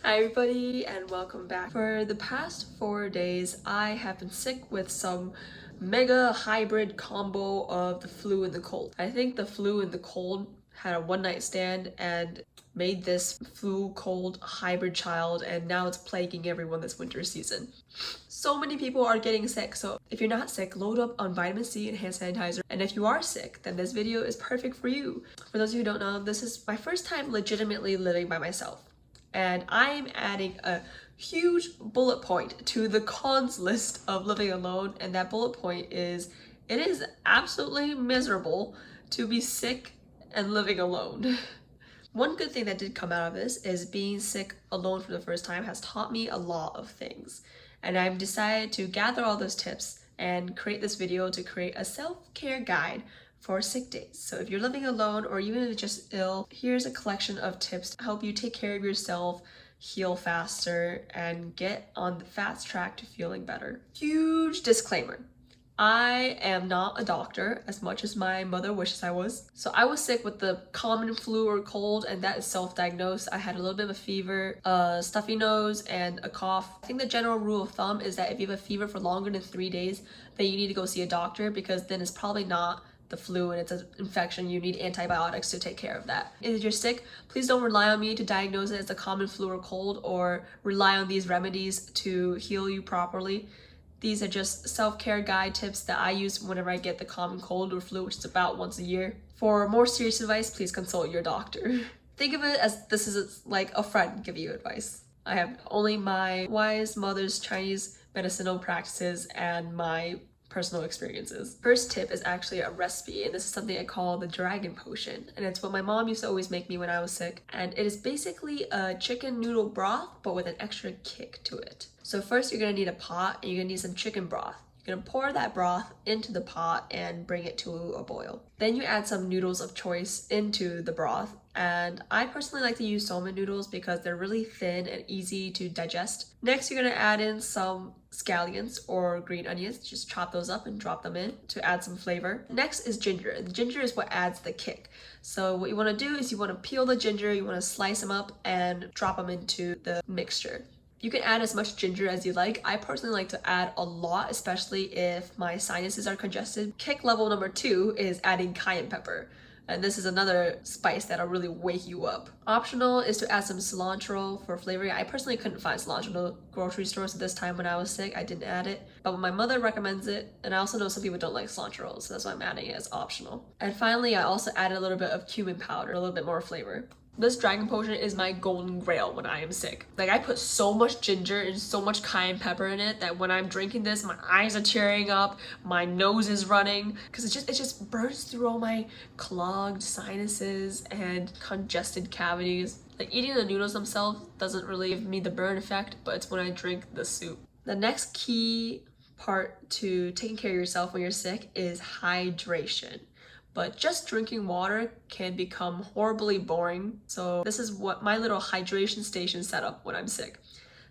Hi everybody and welcome back. For the past 4 days, I have been sick with some mega hybrid combo of the flu and the cold. I think the flu and the cold had a one night stand and made this flu cold hybrid child, and now it's plaguing everyone this winter season. So many people are getting sick, so if you're not sick, load up on vitamin C and hand sanitizer. And if you are sick, then this video is perfect for you. For those of you who don't know, this is my first time legitimately living by myself. And I'm adding a huge bullet point to the cons list of living alone, and that bullet point is it is absolutely miserable to be sick and living alone. One good thing that did come out of this is being sick alone for the first time has taught me a lot of things, and I've decided to gather all those tips and create this video to create a self-care guide for sick days. So if you're living alone or even if you're just ill, here's a collection of tips to help you take care of yourself, heal faster, and get on the fast track to feeling better. Huge disclaimer. I am not a doctor as much as my mother wishes I was. So I was sick with the common flu or cold, and that is self-diagnosed. I had a little bit of a fever, a stuffy nose, and a cough. I think the general rule of thumb is that if you have a fever for longer than 3 days, then you need to go see a doctor, because then it's probably not the flu and it's an infection. You need antibiotics to take care of that. If you're sick, please don't rely on me to diagnose it as a common flu or cold, or rely on these remedies to heal you properly. These are just self-care guide tips that I use whenever I get the common cold or flu, which is about once a year. For more serious advice, please consult your doctor. Think of it as this is like a friend giving you advice. I have only my wise mother's Chinese medicinal practices and my personal experiences. First tip is actually a recipe, and this is something I call the dragon potion, and it's what my mom used to always make me when I was sick, and it is basically a chicken noodle broth but with an extra kick to it. So first you're gonna need a pot and you're gonna need some chicken broth. You're gonna pour that broth into the pot and bring it to a boil. Then you add some noodles of choice into the broth, and I personally like to use somen noodles because they're really thin and easy to digest. Next, you're gonna add in some scallions or green onions. Just chop those up and drop them in to add some flavor. Next is ginger. The ginger is what adds the kick. So what you wanna do is you wanna peel the ginger, you wanna slice them up and drop them into the mixture. You can add as much ginger as you like. I personally like to add a lot, especially if my sinuses are congested. Kick level number 2 is adding cayenne pepper. And this is another spice that'll really wake you up. Optional is to add some cilantro for flavoring. I personally couldn't find cilantro in the grocery stores at this time when I was sick. I didn't add it, but my mother recommends it. And I also know some people don't like cilantro, so that's why I'm adding it as optional. And finally, I also added a little bit of cumin powder, a little bit more flavor. This dragon potion is my golden grail when I am sick. Like, I put so much ginger and so much cayenne pepper in it that when I'm drinking this, my eyes are tearing up, my nose is running, because it just burns through all my clogged sinuses and congested cavities. Like, eating the noodles themselves doesn't really give me the burn effect, but it's when I drink the soup. The next key part to taking care of yourself when you're sick is hydration. But just drinking water can become horribly boring. So this is what my little hydration station set up when I'm sick.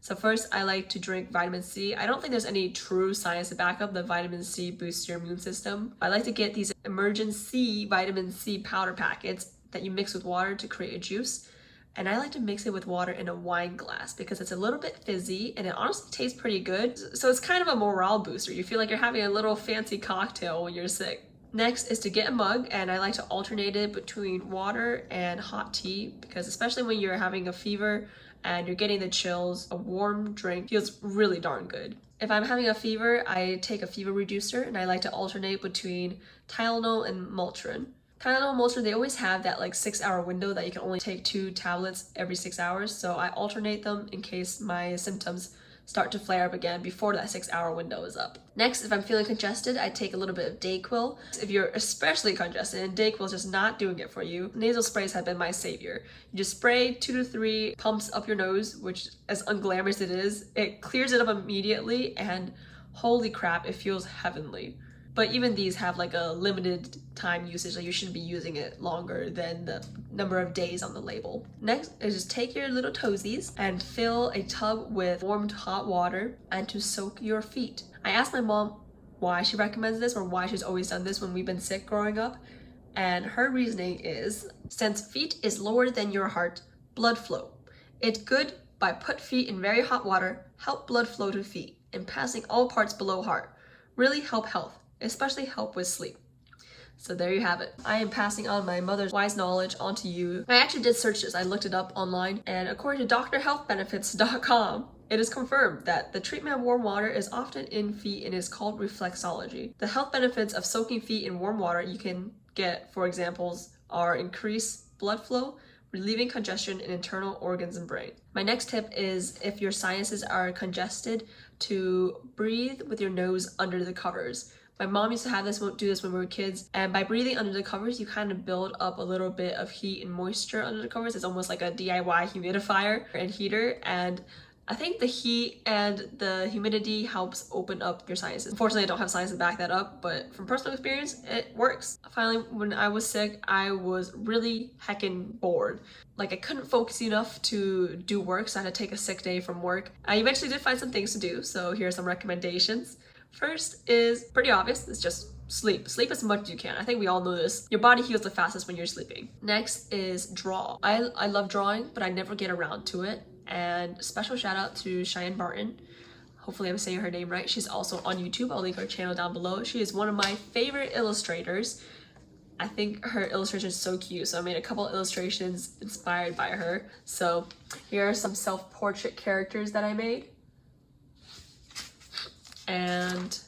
So first, I like to drink vitamin C. I don't think there's any true science to back up that vitamin C boosts your immune system. I like to get these emergency vitamin C powder packets that you mix with water to create a juice. And I like to mix it with water in a wine glass because it's a little bit fizzy and it honestly tastes pretty good. So it's kind of a morale booster. You feel like you're having a little fancy cocktail when you're sick. Next is to get a mug, and I like to alternate it between water and hot tea, because especially when you're having a fever and you're getting the chills, a warm drink feels really darn good. If I'm having a fever, I take a fever reducer, and I like to alternate between Tylenol and Motrin. Tylenol and Motrin, they always have that like 6-hour window that you can only take 2 tablets every 6 hours, so I alternate them in case my symptoms start to flare up again before that 6-hour window is up. Next, if I'm feeling congested, I take a little bit of Dayquil. If you're especially congested and Dayquil is just not doing it for you, nasal sprays have been my savior. You just spray 2 to 3 pumps up your nose, which, as unglamorous it is, it clears it up immediately, and holy crap, it feels heavenly. But even these have like a limited time usage, so you shouldn't be using it longer than the number of days on the label. Next is just take your little toesies and fill a tub with warmed hot water and to soak your feet. I asked my mom why she recommends this or why she's always done this when we've been sick growing up, and her reasoning is since feet is lower than your heart blood flow, it's good by put feet in very hot water, help blood flow to feet, and passing all parts below heart. Really help health, especially help with sleep. So there you have it. I am passing on my mother's wise knowledge onto you. I actually did search this. I looked it up online, and according to drhealthbenefits.com, it is confirmed that the treatment of warm water is often in feet and is called reflexology. The health benefits of soaking feet in warm water you can get, for examples, are increased blood flow, relieving congestion in internal organs and brain. My next tip is, if your sinuses are congested, to breathe with your nose under the covers. My mom used to have this, do this when we were kids, and by breathing under the covers, you kind of build up a little bit of heat and moisture under the covers. It's almost like a DIY humidifier and heater, and I think the heat and the humidity helps open up your sinuses. Unfortunately, I don't have science to back that up, but from personal experience, it works. Finally, when I was sick, I was really heckin' bored. Like, I couldn't focus enough to do work, so I had to take a sick day from work. I eventually did find some things to do, so here are some recommendations. First is pretty obvious, it's just sleep. Sleep as much as you can. I think we all know this. Your body heals the fastest when you're sleeping. Next is draw. I love drawing, but I never get around to it. And special shout out to Cheyenne Barton. Hopefully I'm saying her name right. She's also on YouTube. I'll link her channel down below. She is one of my favorite illustrators. I think her illustration is so cute. So I made a couple illustrations inspired by her. So here are some self-portrait characters that I made. And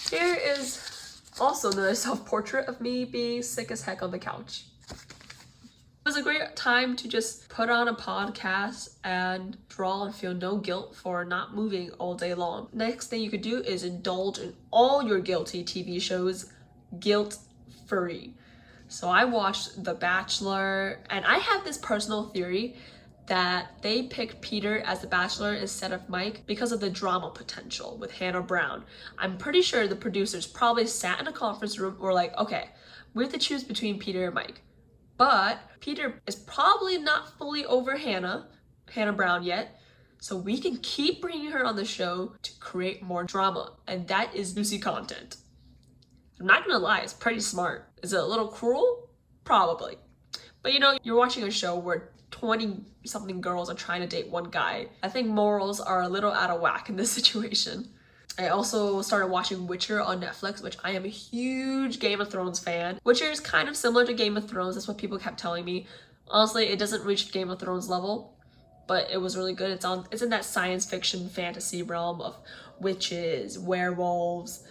here is also another self-portrait of me being sick as heck on the couch. It was a great time to just put on a podcast and draw and feel no guilt for not moving all day long. Next thing you could do is indulge in all your guilty TV shows guilt-free. So I watched The Bachelor, and I have this personal theory that they picked Peter as the Bachelor instead of Mike because of the drama potential with Hannah Brown. I'm pretty sure the producers probably sat in a conference room and were like, okay, we have to choose between Peter and Mike. But Peter is probably not fully over Hannah Brown yet, so we can keep bringing her on the show to create more drama, and that is juicy content. I'm not gonna lie, it's pretty smart. Is it a little cruel? Probably. But you know, you're watching a show where 20-something girls are trying to date one guy. I think morals are a little out of whack in this situation. I also started watching Witcher on Netflix, which I am a huge Game of Thrones fan. Witcher is kind of similar to Game of Thrones. That's what people kept telling me. Honestly, it doesn't reach Game of Thrones level, but it was really good. It's in that science fiction fantasy realm of witches, werewolves,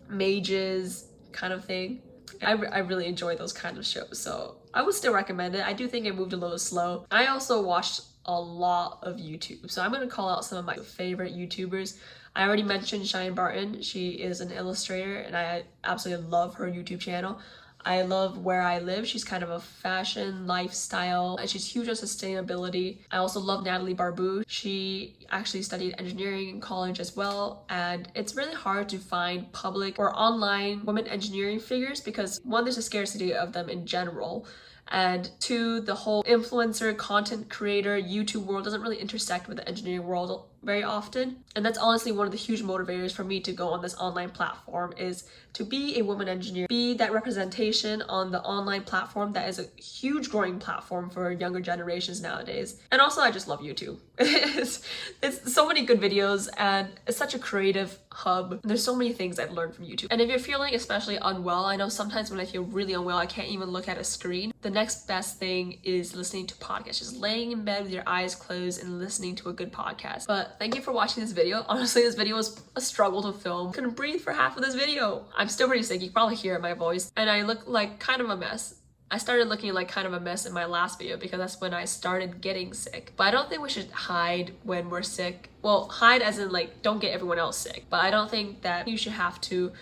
mages kind of thing. I really enjoy those kind of shows, so I would still recommend it. I do think it moved a little slow. I also watched a lot of YouTube, so I'm going to call out some of my favorite YouTubers. I already mentioned Cheyenne Barton. She is an illustrator, and I absolutely love her YouTube channel. I love Where I Live. She's kind of a fashion, lifestyle, and she's huge on sustainability. I also love Natalie Barbu. She actually studied engineering in college as well, and it's really hard to find public or online women engineering figures because, one, there's a scarcity of them in general, and two, the whole influencer, content creator, YouTube world doesn't really intersect with the engineering world very often. And that's honestly one of the huge motivators for me to go on this online platform, is to be a woman engineer, be that representation on the online platform that is a huge growing platform for younger generations nowadays. And also, I just love YouTube. It's so many good videos, and it's such a creative hub. There's so many things I've learned from YouTube. And if you're feeling especially unwell, I know sometimes when I feel really unwell, I can't even look at a screen. The next best thing is listening to podcasts, just laying in bed with your eyes closed and listening to a good podcast. But thank you for watching this video. Honestly, this video was a struggle to film. Couldn't breathe for half of this video. I'm still pretty sick. You can probably hear it in my voice. And I look like kind of a mess. I started looking like kind of a mess in my last video because that's when I started getting sick. But I don't think we should hide when we're sick. Well, hide as in like, don't get everyone else sick. But I don't think that you should have to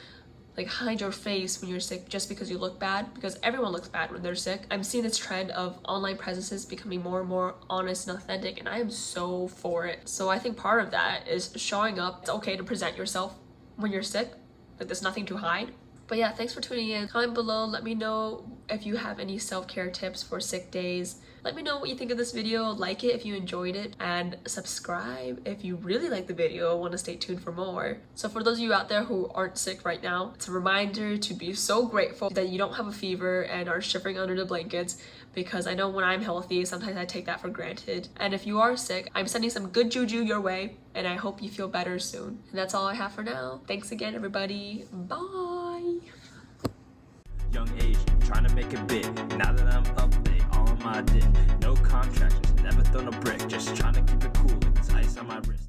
like hide your face when you're sick just because you look bad, because everyone looks bad when they're sick. I'm seeing this trend of online presences becoming more and more honest and authentic, and I am so for it. So I think part of that is showing up. It's okay to present yourself when you're sick. Like, there's nothing to hide. But yeah, thanks for tuning in. Comment below, let me know if you have any self-care tips for sick days. Let me know what you think of this video, like it if you enjoyed it, and subscribe if you really like the video and want to stay tuned for more. So for those of you out there who aren't sick right now, it's a reminder to be so grateful that you don't have a fever and are shivering under the blankets, because I know when I'm healthy, sometimes I take that for granted. And if you are sick, I'm sending some good juju your way, and I hope you feel better soon. And that's all I have for now. Thanks again, everybody. Bye. Young age, trying to make a bit. Now that I'm up, they all on my dick. No contractions, never thrown a brick. Just trying to keep it cool like it's ice on my wrist.